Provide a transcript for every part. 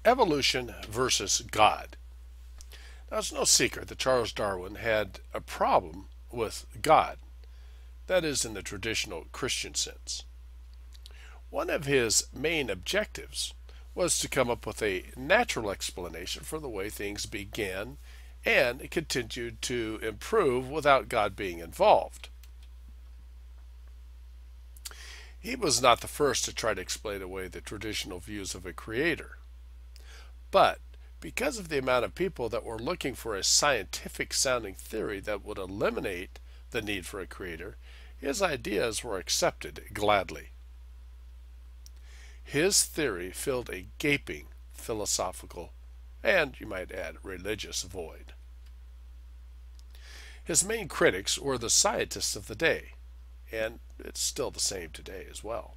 Evolution versus God. Now, it's no secret that Charles Darwin had a problem with God, that is, in the traditional Christian sense. One of his main objectives was to come up with a natural explanation for the way things began and continued to improve without God being involved. He was not the first to try to explain away the traditional views of a creator. But because of the amount of people that were looking for a scientific sounding theory that would eliminate the need for a creator, his ideas were accepted gladly. His theory filled a gaping philosophical and, you might add, religious void. His main critics were the scientists of the day, and it's still the same today as well.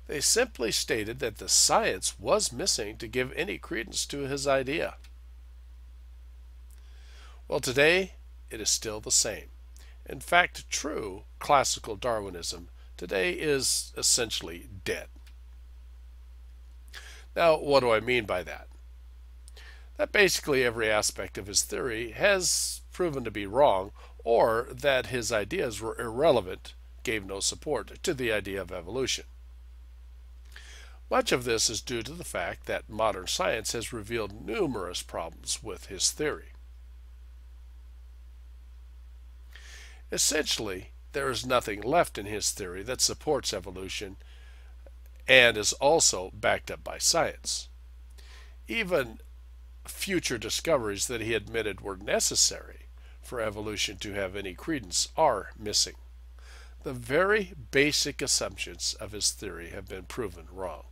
They simply stated that the science was missing to give any credence to his idea. Well, today it is still the same. In fact, true classical Darwinism today is essentially dead. Now, what do I mean by that? That basically every aspect of his theory has proven to be wrong, or that his ideas were irrelevant, gave no support to the idea of evolution. Much of this is due to the fact that modern science has revealed numerous problems with his theory. Essentially, there is nothing left in his theory that supports evolution and is also backed up by science. Even future discoveries that he admitted were necessary for evolution to have any credence are missing. The very basic assumptions of his theory have been proven wrong.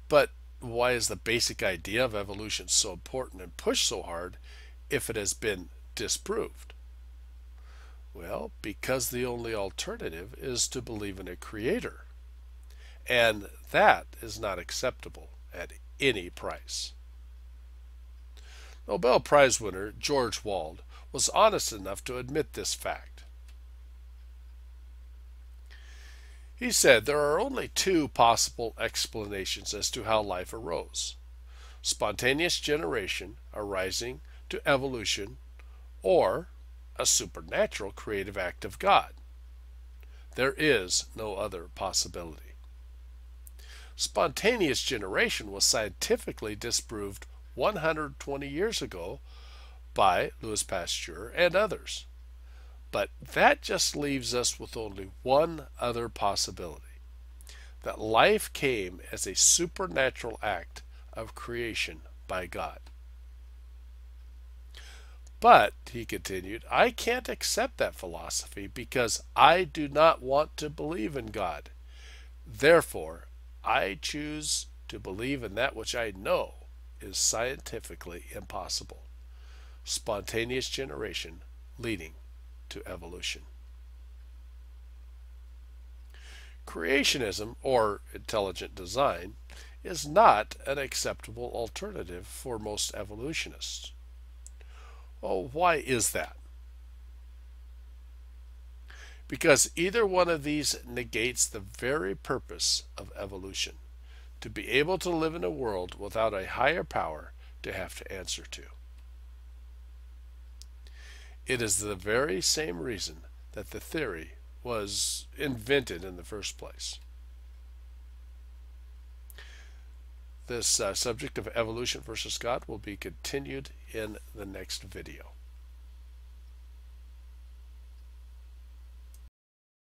But why is the basic idea of evolution so important and pushed so hard if it has been disproved? Well, because the only alternative is to believe in a creator, and that is not acceptable at any price. Nobel Prize winner George Wald was honest enough to admit this fact. He said there are only two possible explanations as to how life arose: spontaneous generation arising to evolution, or a supernatural creative act of God. There is no other possibility. Spontaneous generation was scientifically disproved 120 years ago by Louis Pasteur and others. But that just leaves us with only one other possibility: that life came as a supernatural act of creation by God. But, he continued, I can't accept that philosophy because I do not want to believe in God. Therefore, I choose to believe in that which I know is scientifically impossible: spontaneous generation leading to evolution. Creationism, or intelligent design, is not an acceptable alternative for most evolutionists. Well, why is that? Because either one of these negates the very purpose of evolution: to be able to live in a world without a higher power to have to answer to. It is the very same reason that the theory was invented in the first place. This subject of evolution versus God will be continued in the next video.